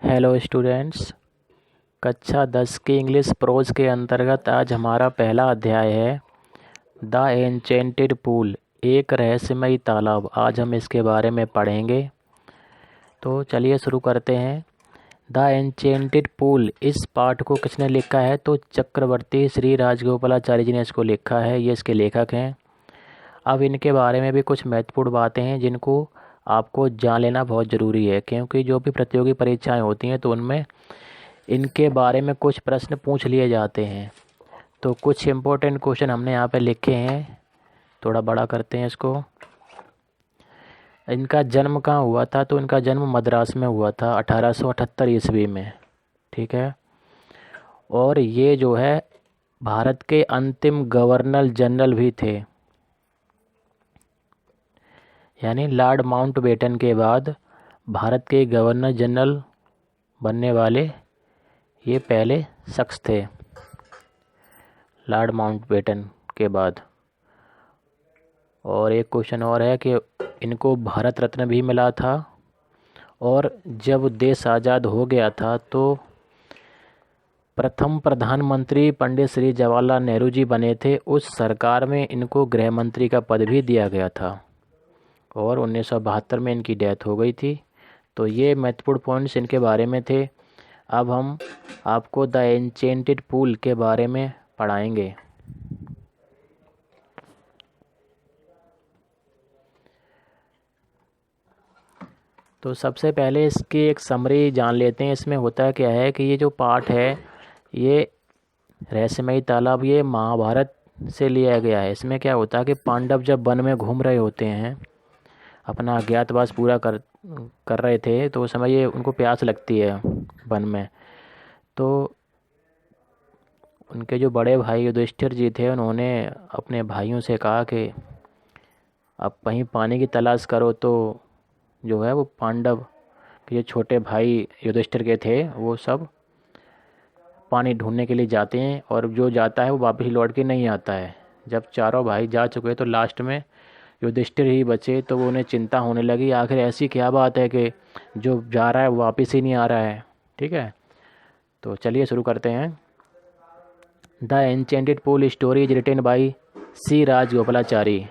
Hello students. कक्षा 10 की English pros के अंतर्गत आज हमारा पहला अध्याय है द एन्चेंटेड पूल, एक रहस्यमयी तालाब। आज हम इसके बारे में पढ़ेंगे। तो चलिए शुरू करते हैं। द एन्चेंटेड पूल, इस पाठ को किसने लिखा है? तो चक्रवर्ती श्री राजगोपालाचारी जी ने इसको लिखा है। ये इसके लेखक हैं। अब इनके बारे में भी कुछ महत्वपूर्ण बातें हैं जिनको आपको जान लेना बहुत ज़रूरी है, क्योंकि जो भी प्रतियोगी परीक्षाएं होती हैं तो उनमें इनके बारे में कुछ प्रश्न पूछ लिए जाते हैं। तो कुछ इम्पोर्टेंट क्वेश्चन हमने यहाँ पे लिखे हैं। थोड़ा बड़ा करते हैं इसको। इनका जन्म कहाँ हुआ था? तो इनका जन्म मद्रास में हुआ था 1878 ईस्वी में। ठीक है। और ये जो है भारत के अंतिम गवर्नर जनरल भी थे, यानी लॉर्ड माउंटबेटन के बाद भारत के गवर्नर जनरल बनने वाले ये पहले शख्स थे, लॉर्ड माउंटबेटन के बाद। और एक क्वेश्चन और है कि इनको भारत रत्न भी मिला था। और जब देश आज़ाद हो गया था तो प्रथम प्रधानमंत्री पंडित श्री जवाहरलाल नेहरू जी बने थे। उस सरकार में इनको गृह मंत्री का पद भी दिया गया था और 1972 में इनकी डेथ हो गई थी। तो ये महत्वपूर्ण पॉइंट्स इनके बारे में थे। अब हम आपको द एन्चेंटेड पूल के बारे में पढ़ाएंगे। तो सबसे पहले इसकी एक समरी जान लेते हैं। इसमें होता क्या है कि ये जो पाठ है, ये रहस्यमयी तालाब, ये महाभारत से लिया गया है। इसमें क्या होता है कि पांडव जब वन में घूम रहे होते हैं, अपना अज्ञातवास पूरा कर रहे थे, तो उस समय ये उनको प्यास लगती है वन में। तो उनके जो बड़े भाई युधिष्ठिर जी थे, उन्होंने अपने भाइयों से कहा कि अब कहीं पानी की तलाश करो। तो जो है वो पांडव के जो छोटे भाई युधिष्ठिर के थे, वो सब पानी ढूंढने के लिए जाते हैं और जो जाता है वो वापस लौट के नहीं आता है। जब चारों भाई जा चुके तो लास्ट में युधिष्ठिर ही बचे। तो वो उन्हें चिंता होने लगी, आखिर ऐसी क्या बात है कि जो जा रहा है वो वापस ही नहीं आ रहा है। ठीक है, तो चलिए शुरू करते हैं। The enchanted pool story is written by C Rajagopalachari.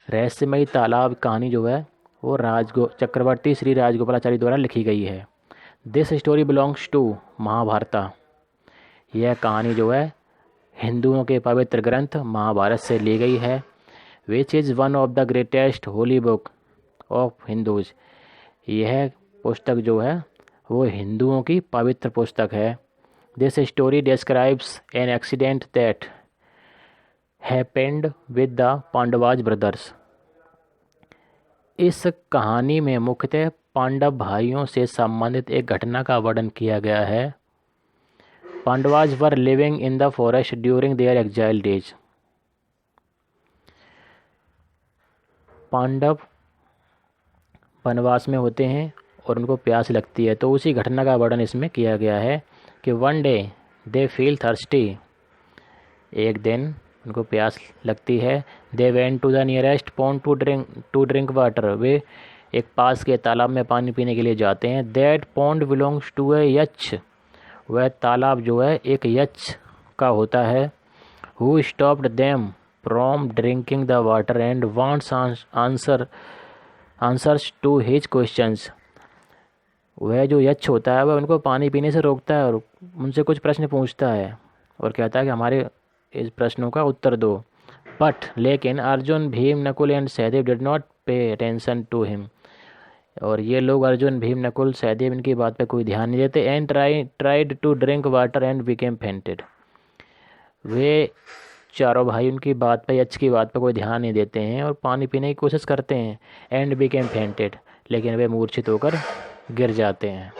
रहस्यमयी तालाब कहानी जो है वो चक्रवर्ती श्री राजगोपालाचारी द्वारा लिखी गई है। दिस स्टोरी बिलोंग्स टू महाभारता। यह कहानी जो है हिंदुओं के पवित्र ग्रंथ महाभारत से ली गई है। Which is one of the greatest Holi book of Hindus. यह पुस्तक जो है वो हिंदुओं की पवित्र पुस्तक है। This story describes an accident that happened with the Pandavas brothers. इस कहानी में मुख्यतः पांडव भाइयों से संबंधित एक घटना का वर्णन किया गया है। Pandavas were living in the forest during their exile days. Pandav वनवास में होते हैं और उनको प्यास लगती है, तो उसी घटना का वर्णन इसमें किया गया है कि one day they feel thirsty. एक दिन उनको प्यास लगती है। They went to the nearest pond to drink water. वे एक पास के तालाब में पानी पीने के लिए जाते हैं। दैट पॉन्ड बिलोंग्स टू ए यक्ष। वह तालाब जो है एक यक्ष का होता है। Who stopped them from drinking the water and wants answers to his questions. वह जो यक्ष होता है वह उनको पानी पीने से रोकता है और उनसे कुछ प्रश्न पूछता है और कहता है कि हमारे इस प्रश्नों का उत्तर दो। बट लेकिन Arjun, Bhim, Nakul and Sahdev did not pay attention to him. और ये लोग अर्जुन, भीम, नकुल, सहदेव इनकी बात पे कोई ध्यान नहीं देते। And tried to drink water and became fainted. वे चारों भाई उनकी बात पे, यक्ष की बात पे कोई ध्यान नहीं देते हैं और पानी पीने की कोशिश करते हैं। एंड बिकेम फेंटेड, लेकिन वे मूर्छित होकर गिर जाते हैं।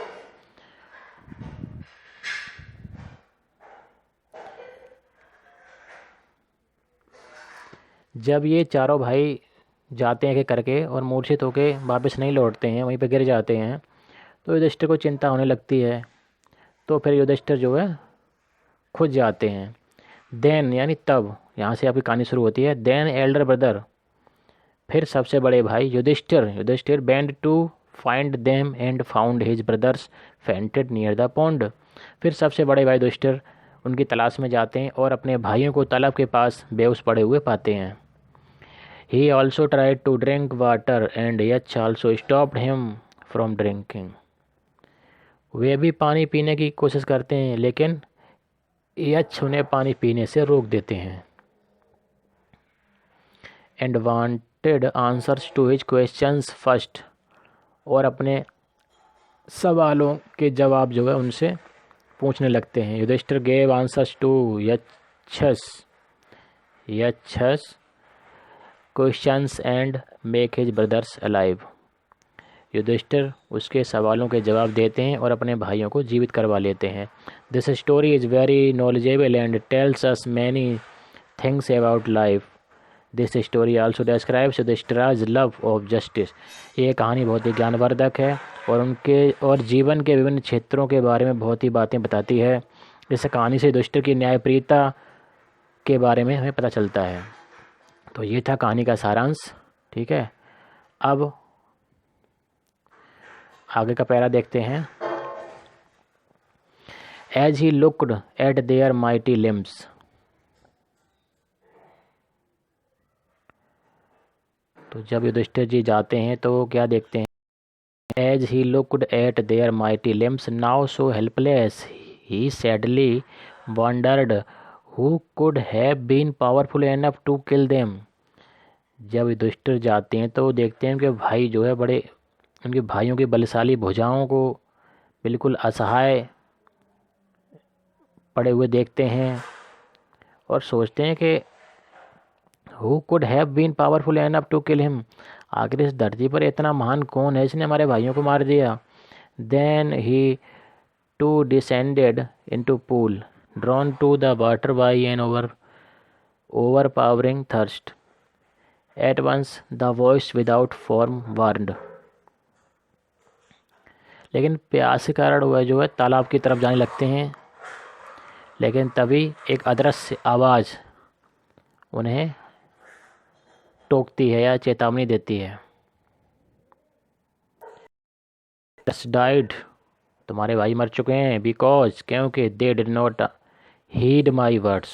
जब ये चारों भाई जाते हैं करके और मूर्छित होके वापस नहीं लौटते हैं, वहीं पर गिर जाते हैं, तो युधिष्ठिर को चिंता होने लगती है। तो फिर युधिष्ठिर जो है खुद जाते हैं। देन यानी तब, यहाँ से आपकी कहानी शुरू होती है। देन एल्डर ब्रदर, फिर सबसे बड़े भाई Yudhishthir went to find them and found his brothers fainted near the pond. फिर सबसे बड़े भाई युधिष्ठिर उनकी तलाश में जाते हैं और अपने भाइयों को तालाब के पास बेहोश पड़े हुए पाते हैं। He also tried to drink water and Yaksha also stopped him from drinking. वे भी पानी पीने की कोशिश करते हैं लेकिन यच उन्हें पानी पीने से रोक देते हैं। And wanted answers to his questions first, और अपने सवालों के जवाब जो है उनसे पूछने लगते हैं। Yudhishthira gave answers to Yaksha's questions and make his brothers alive. Yudhishthira उसके सवालों के जवाब देते हैं और अपने भाइयों को जीवित करवा लेते हैं। This story is very knowledgeable and tells us many things about life. This story also describes Yudhishthira's love of justice. ये कहानी बहुत ही ज्ञानवर्धक है और जीवन के विभिन्न क्षेत्रों के बारे में बहुत ही बातें बताती है। इस कहानी से युधिष्ठिर की न्यायप्रियता के बारे में हमें पता चलता है। तो ये था कहानी का सारांश। ठीक है, अब आगे का पैरा देखते हैं। As he looked at their mighty limbs. तो जब युधिष्ठिर जी जाते हैं तो क्या देखते हैं? As he looked at their mighty limbs now so helpless he sadly wondered who could have been powerful enough to kill them. जब युधिष्ठिर जाते हैं तो देखते हैं कि भाई जो है बड़े उनके भाइयों की बलशाली भुजाओं को बिल्कुल असहाय पड़े हुए देखते हैं और सोचते हैं कि who could have been powerful enough to kill him. आखिर इस धरती पर इतना महान कौन है जिसने हमारे भाइयों को मार दिया। Then he too descended into pool drawn to the water by an overpowering thirst. At once the voice without form warned. लेकिन प्यास के कारण वह जो है तालाब की तरफ जाने लगते हैं, लेकिन तभी एक अदृश्य आवाज़ उन्हें टोकती है या चेतावनी देती है। Just died, तुम्हारे भाई मर चुके हैं। बिकॉज, क्योंकि they did not heed my words,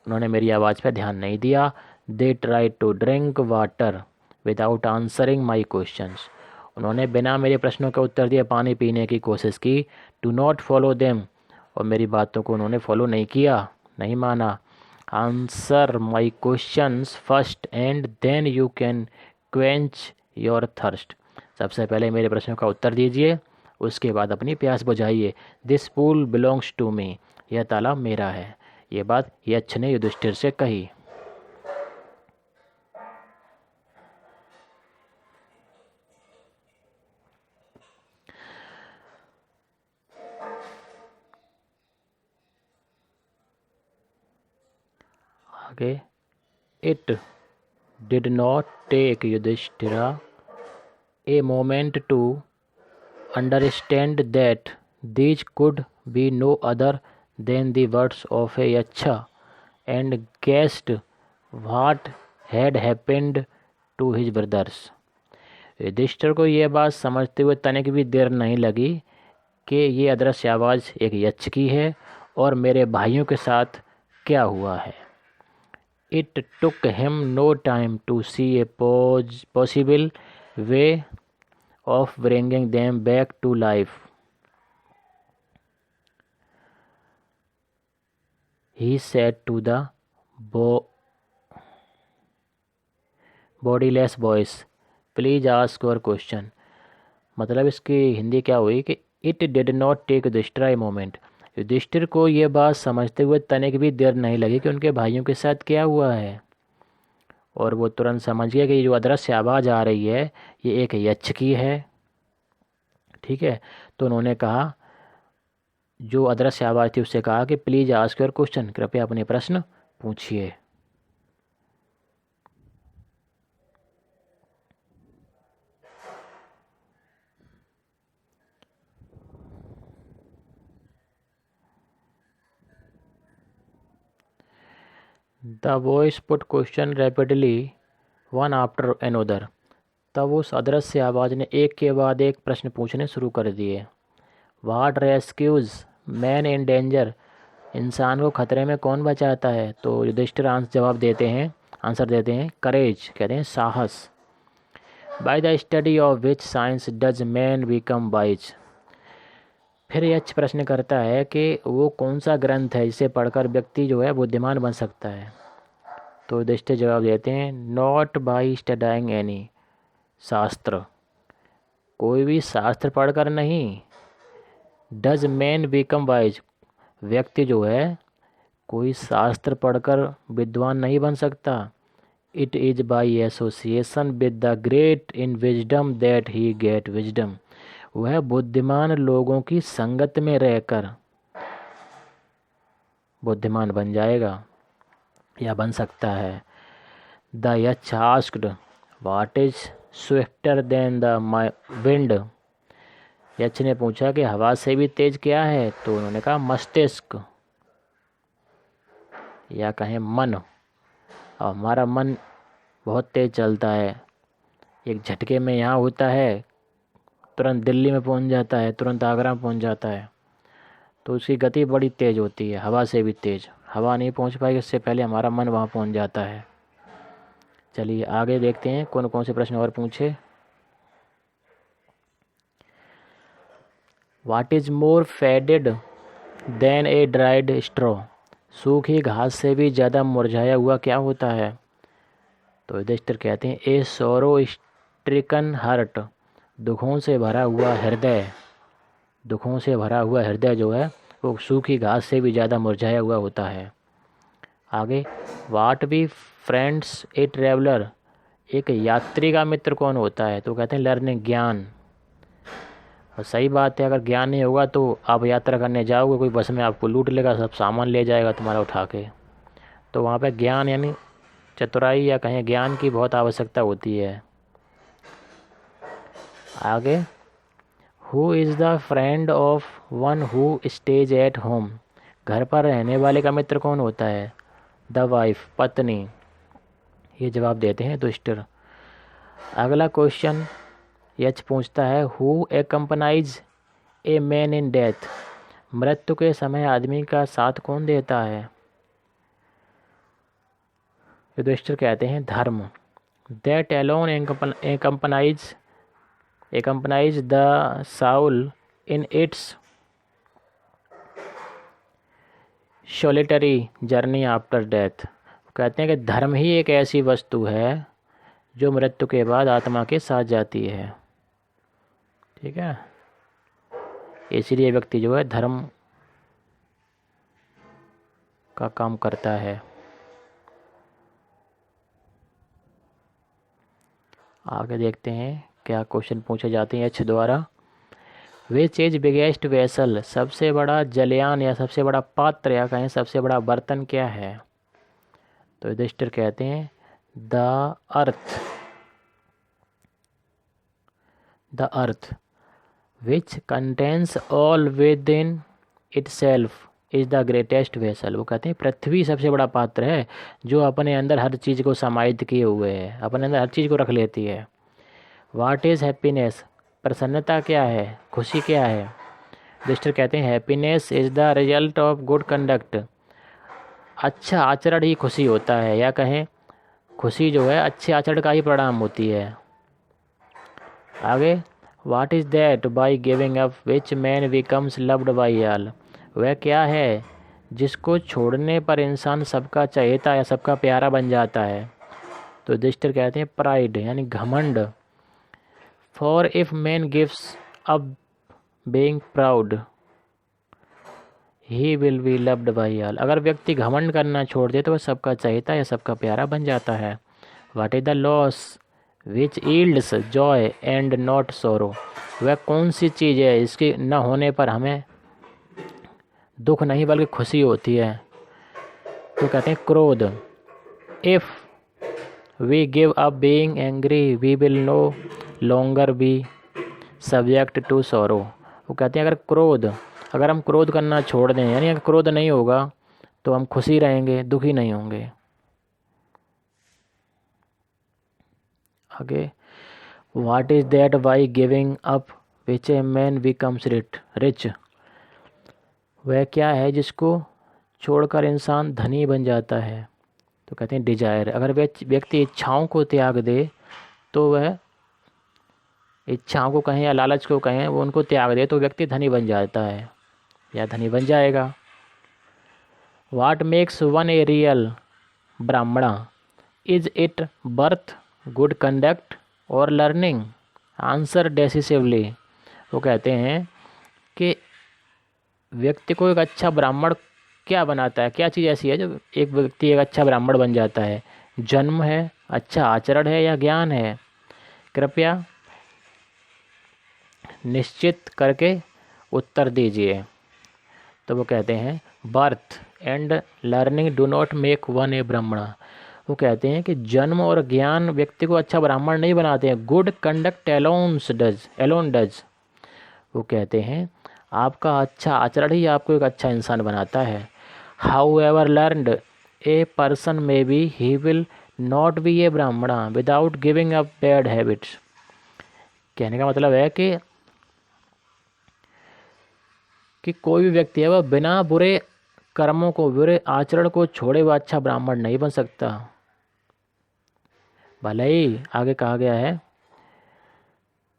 उन्होंने मेरी आवाज़ पर ध्यान नहीं दिया। They try to drink water without answering my questions, उन्होंने बिना मेरे प्रश्नों का उत्तर दिए पानी पीने की कोशिश की। डू नॉट फॉलो देम, और मेरी बातों को उन्होंने फॉलो नहीं किया, नहीं माना। Answer my questions first and then you can quench your thirst, सबसे पहले मेरे प्रश्नों का उत्तर दीजिए, उसके बाद अपनी प्यास बुझाइए। This pool belongs to me, यह तालाब मेरा है। ये बात यक्ष ने युधिष्ठिर से कही। आगे, it did not take Yudhishthira a moment to understand that these could be no other than the words of a Yaksha and guessed what had happened to his brothers. Yudhishthira को यह बात समझते हुए तनिक भी देर नहीं लगी कि ये अदृश्य आवाज़ एक यक्ष की है और मेरे भाइयों के साथ क्या हुआ है। It took him no time to see a possible way of bringing them back to life. He said to the bodiless voice, please ask your question. मतलब इसकी हिंदी क्या हुई कि it did not take Yudhishthir a moment, Yudhishthir को ये बात समझते हुए तनिक भी देर नहीं लगी कि उनके भाइयों के साथ क्या हुआ है, और वो तुरंत समझ गया कि ये जो अदृश्य आवाज़ आ रही है ये एक यक्ष की है। ठीक है, तो उन्होंने कहा, जो अदृश्य आवाज़ थी उससे कहा कि प्लीज़ आस्क योर क्वेश्चन, कृपया अपने प्रश्न पूछिए। The voice put question rapidly, one after another. तब उस अदृश्य आवाज़ ने एक के बाद एक प्रश्न पूछने शुरू कर दिए। What rescues man in danger, इंसान को खतरे में कौन बचाता है? तो युधिष्ठिर आंसर देते हैं करेज, कहते हैं साहस। By the study of which science does man become wise, फिर यह प्रश्न करता है कि वो कौन सा ग्रंथ है जिसे पढ़कर व्यक्ति जो है बुद्धिमान बन सकता है? तो युधिष्ठिर जवाब देते हैं नॉट बाई स्टडाइंग एनी शास्त्र, कोई भी शास्त्र पढ़कर नहीं। डज मैन बिकम वाइज, व्यक्ति जो है कोई शास्त्र पढ़कर विद्वान नहीं बन सकता। It is by association with the great in wisdom that he get wisdom, वह बुद्धिमान लोगों की संगत में रहकर बुद्धिमान बन जाएगा या बन सकता है। The Yaksha asked what is swifter than the wind, यक्ष ने पूछा कि हवा से भी तेज क्या है? तो उन्होंने कहा मस्तिष्क, या कहें मन। और हमारा मन बहुत तेज चलता है, एक झटके में यहाँ होता है, तुरंत दिल्ली में पहुँच जाता है, तुरंत आगरा में पहुँच जाता है। तो उसकी गति बड़ी तेज़ होती है, हवा से भी तेज़। हवा नहीं पहुँच पाएगी, इससे पहले हमारा मन वहाँ पहुँच जाता है। चलिए आगे देखते हैं कौन कौन से प्रश्न और पूछे। What is more faded than a dried straw, सूखी घास से भी ज़्यादा मुरझाया हुआ क्या होता है? तो युधिष्ठिर कहते हैं ए सोरो स्ट्रिकन हार्ट, दुखों से भरा हुआ हृदय। दुखों से भरा हुआ हृदय जो है वो सूखी घास से भी ज़्यादा मुरझाया हुआ होता है। आगे वाट बी फ्रेंड्स ए ट्रैवलर, एक यात्री का मित्र कौन होता है? तो कहते हैं लर्निंग, ज्ञान। और सही बात है, अगर ज्ञान नहीं होगा तो आप यात्रा करने जाओगे, कोई बस में आपको लूट लेगा, सब सामान ले जाएगा तुम्हारा उठा के। तो वहाँ पे ज्ञान यानी चतुराई या कहें ज्ञान की बहुत आवश्यकता होती है। आगे who is the friend of one who stays at home, घर पर रहने वाले का मित्र कौन होता है? द वाइफ, पत्नी। ये जवाब देते हैं युधिष्ठिर। अगला क्वेश्चन यक्ष पूछता है who accompanies a man in death, मृत्यु के समय आदमी का साथ कौन देता है? युधिष्ठिर कहते हैं dharma. That alone accompany the soul in its solitary journey after death, कहते हैं कि धर्म ही एक ऐसी वस्तु है जो मृत्यु के बाद आत्मा के साथ जाती है। ठीक है, इसलिए व्यक्ति जो है धर्म का काम करता है। आगे देखते हैं क्या क्वेश्चन पूछे जाते हैं यक्ष द्वारा। विच इज बिगेस्ट वेसल, सबसे बड़ा जलयान या सबसे बड़ा पात्र या कहें सबसे बड़ा बर्तन क्या है? तो युधिष्ठिर कहते हैं the earth which contains all with in itself is the greatest vessel, वो कहते हैं पृथ्वी सबसे बड़ा पात्र है जो अपने अंदर हर चीज़ को समाहित किए हुए है, अपने अंदर हर चीज़ को रख लेती है। व्हाट इज़ हैप्पीनेस, प्रसन्नता क्या है, खुशी क्या है? युधिष्ठिर कहते हैं happiness is the result of good conduct, अच्छा आचरण ही खुशी होता है, या कहें खुशी जो है अच्छे आचरण का ही परिणाम होती है। आगे what is that by giving up which man becomes loved by all, वह क्या है जिसको छोड़ने पर इंसान सबका चहेता या सबका प्यारा बन जाता है? तो युधिष्ठिर कहते हैं प्राइड यानी घमंड। For if man gives up being proud he will be loved by all, अगर व्यक्ति घमंड करना छोड़ दे तो वह सबका चहेता या सबका प्यारा बन जाता है। What is the loss which yields Joy and not sorrow, वह कौन सी चीज़ है इसके न होने पर हमें दुख नहीं बल्कि खुशी होती है? तो कहते हैं क्रोध। If we give up being angry we will no longer be subject to sorrow, वो कहते हैं अगर हम क्रोध करना छोड़ दें यानी अगर क्रोध नहीं होगा तो हम खुशी रहेंगे, दुखी नहीं होंगे। आगे what is that by giving up which a man becomes rich. वह क्या है जिसको छोड़कर इंसान धनी बन जाता है। तो कहते हैं डिजायर। अगर व्यक्ति इच्छाओं को त्याग दे तो वह, इच्छाओं को कहें या लालच को कहें, वो उनको त्याग दे तो व्यक्ति धनी बन जाता है या धनी बन जाएगा। What makes one a real Brahmana, is it birth, good conduct और लर्निंग। Answer decisively. वो कहते हैं कि व्यक्ति को एक अच्छा ब्राह्मण क्या बनाता है, क्या चीज़ ऐसी है जो एक व्यक्ति एक अच्छा ब्राह्मण बन जाता है। जन्म है, अच्छा आचरण है या ज्ञान है। कृपया निश्चित करके उत्तर दीजिए। तो वो कहते हैं birth and learning do not make one a Brahmana. वो कहते हैं कि जन्म और ज्ञान व्यक्ति को अच्छा ब्राह्मण नहीं बनाते हैं। Good conduct alone does. वो कहते हैं आपका अच्छा आचरण ही आपको एक अच्छा इंसान बनाता है। However learned a person may be he will not be a Brahmana without giving up bad habits. कहने का मतलब है कि कोई भी व्यक्ति है वह बिना बुरे कर्मों को, बुरे आचरण को छोड़े वह अच्छा ब्राह्मण नहीं बन सकता। भले ही आगे कहा गया है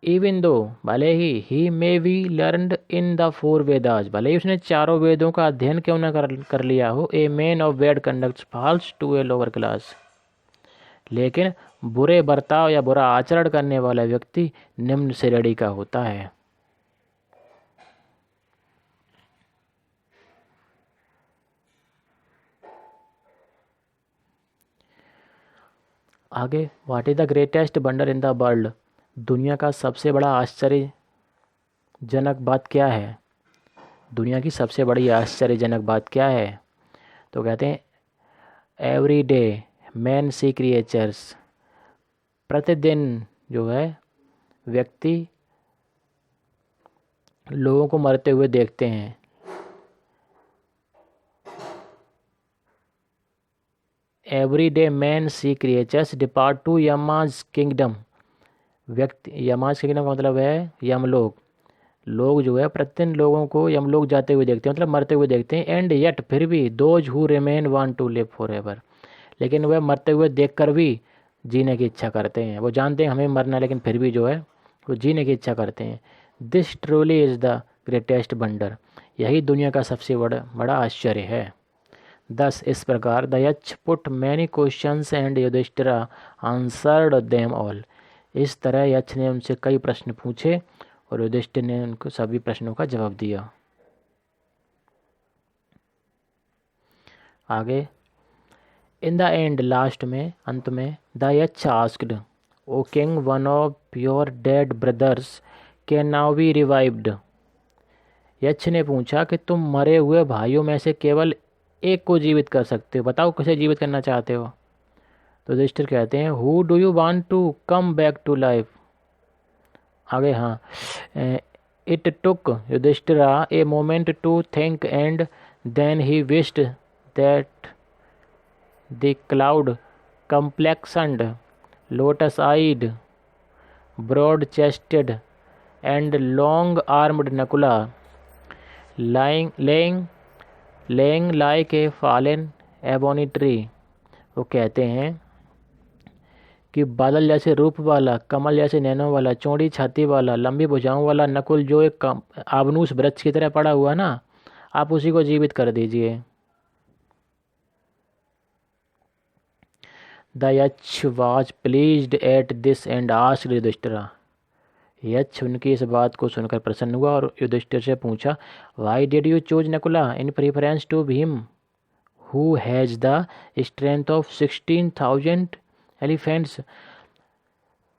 इवन दो, भले ही may be learned in the four Vedas, भले ही उसने चारों वेदों का अध्ययन क्यों न कर लिया हो। A man of bad conduct falls to a lower class, लेकिन बुरे बर्ताव या बुरा आचरण करने वाला व्यक्ति निम्न श्रेणी का होता है। आगे what is the greatest wonder in the world, दुनिया का सबसे बड़ा आश्चर्यजनक बात क्या है। दुनिया की सबसे बड़ी आश्चर्यजनक बात क्या है। तो कहते हैं every day man see creatures, प्रतिदिन जो है व्यक्ति लोगों को मरते हुए देखते हैं। Every day man see creatures depart to Yama's kingdom, व्यक्ति यमाज किंगडम का मतलब है यमलोक। लोग जो है प्रतिदिन लोगों को यमलोक जाते हुए देखते हैं, मतलब मरते हुए देखते हैं। एंड येट, फिर भी those who remain want to live forever, लेकिन वह मरते हुए देखकर भी जीने की इच्छा करते हैं। वो जानते हैं हमें मरना है, लेकिन फिर भी जो है वो जीने की इच्छा करते हैं। This truly is the greatest wonder, यही दुनिया का सबसे बड़ा आश्चर्य है। दस इस प्रकार the Yaksha put many questions and Yudhishthira answered them all, इस तरह यक्ष ने उनसे कई प्रश्न पूछे और युधिष्ठिर ने उनको सभी प्रश्नों का जवाब दिया। आगे इन द एंड, लास्ट में, अंत में, the Yaksha asked O king one of your dead brothers can now be revived. Yaksha ने पूछा कि तुम मरे हुए भाइयों में से केवल एक को जीवित कर सकते हो, बताओ किसे जीवित करना चाहते हो। तो युधिष्ठिर कहते हैं who do you want to come back to life. आगे हाँ, it took Yudhishthira a moment to think and then he wished that the cloud complexioned, lotus-eyed, broad-chested, and long-armed Nakula, laying like a fallen ebony tree। वो कहते हैं कि बादल जैसे रूप वाला, कमल जैसे नैनों वाला, चौड़ी छाती वाला, लंबी भुजाओं वाला नकुल जो एक आबनूस वृक्ष की तरह पड़ा हुआ ना, आप उसी को जीवित कर दीजिए। The Yaksha was pleased at this and asked Yudhishthira, Yaksha उनकी इस बात को सुनकर प्रसन्न हुआ और युधिष्ठिर से पूछा why did you choose Nakula in preference to Bhim who has the strength of 16,000 elephants.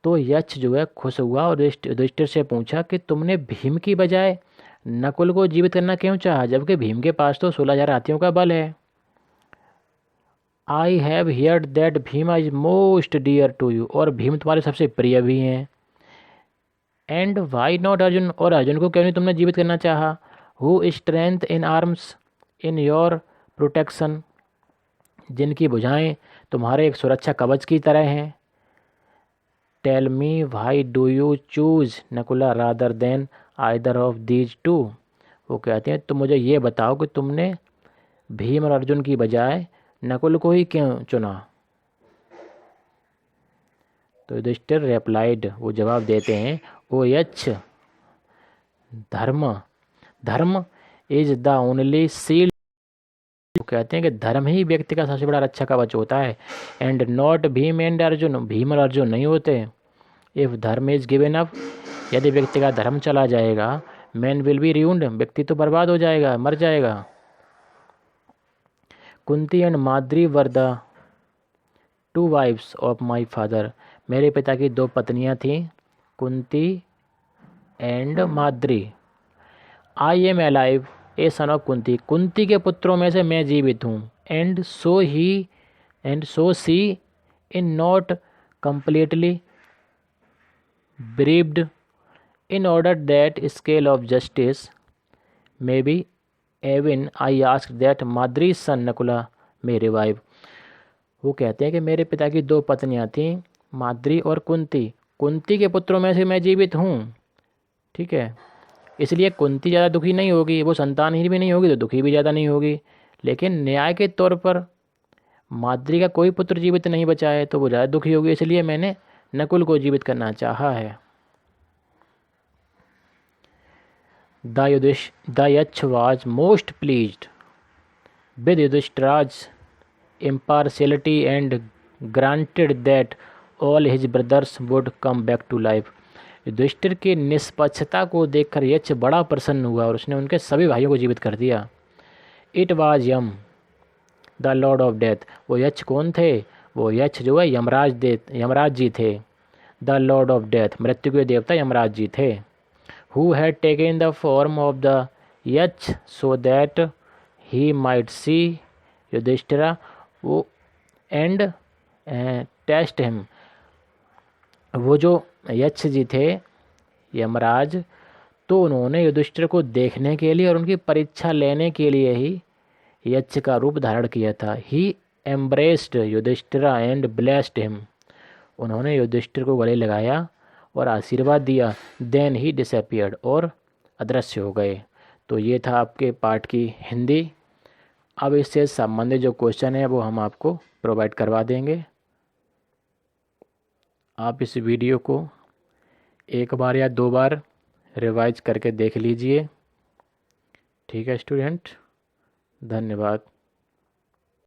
तो यक्ष जो है खुश हुआ और युधिष्ठिर से पूछा कि तुमने भीम की बजाय नकुल को जीवित करना क्यों चाहा, जबकि भीम के पास तो 16,000 हाथियों का बल है। I have heard that Bhima is most dear to you, और भीम तुम्हारे सबसे प्रिय भी हैं। एंड वाई नॉट अर्जुन, और अर्जुन को क्यों नहीं तुमने जीवित करना चाहा। Who strength in arms in your protection, जिनकी भुजाएं तुम्हारे एक सुरक्षा कवच की तरह हैं। Tell me why do you choose Nakula rather than either of these two. वो कहते हैं तो मुझे ये बताओ कि तुमने भीम और अर्जुन की बजाय नकुल को ही क्यों चुना। तो युधिष्ठिर रेप्लाइड, वो जवाब देते हैं, ओ यच्छ, धर्म धर्म इज द ओनली शील्ड। वो कहते हैं कि धर्म ही व्यक्ति का सबसे बड़ा रक्षा कवच होता है। And not Bhim and Arjun, Bhim और अर्जुन नहीं होते। इफ धर्म इज गिवन अप, यदि व्यक्ति का धर्म चला जाएगा, मैन विल बी रूइंड, व्यक्ति तो बर्बाद हो जाएगा, मर जाएगा। Kunti and Madri were the two wives of my father, मेरे पिता की दो पत्नियां थीं, Kunti and Madri. I am alive a son of Kunti, Kunti के पुत्रों में से मैं जीवित हूँ। And so since not completely bereaved in order that scale of justice may be even I ask that Madri son Nakula may revive. वो कहते हैं कि मेरे पिता की दो पत्नियां थीं, माद्री और कुंती। कुंती के पुत्रों में से मैं जीवित हूँ, ठीक है, इसलिए कुंती ज़्यादा दुखी नहीं होगी, वो संतानहीन भी नहीं होगी तो दुखी भी ज़्यादा नहीं होगी। लेकिन न्याय के तौर पर माद्री का कोई पुत्र जीवित नहीं बचा है तो वो ज़्यादा दुखी होगी, इसलिए मैंने नकुल को जीवित करना चाहा है। The Yaksha was most pleased with Yudhishthira's impartiality and granted that all his brothers would come back to life। Yudhishthir की निष्पक्षता को देखकर यक्ष बड़ा प्रसन्न हुआ और उसने उनके सभी भाइयों को जीवित कर दिया। It was Yama the lord of death, वो यक्ष कौन थे? वो यक्ष जो है यमराज जी थे। द लॉर्ड ऑफ डेथ, मृत्यु के देवता यमराज जी थे। Who had taken the form of the यक्ष so that he might see Yudhishthira वो एंड टेस्ट हिम। वो जो यक्ष जी थे यमराज, तो उन्होंने युधिष्ठिर को देखने के लिए और उनकी परीक्षा लेने के लिए ही यक्ष का रूप धारण किया था। ही embraced Yudhishthira and blessed him, उन्होंने युधिष्ठिर को गले लगाया और आशीर्वाद दिया। देन ही डिसअपियर्ड, और अदृश्य हो गए। तो ये था आपके पाठ की हिंदी। अब इससे संबंधित जो क्वेश्चन है वो हम आपको प्रोवाइड करवा देंगे। आप इस वीडियो को एक बार या दो बार रिवाइज करके देख लीजिए। ठीक है स्टूडेंट, धन्यवाद।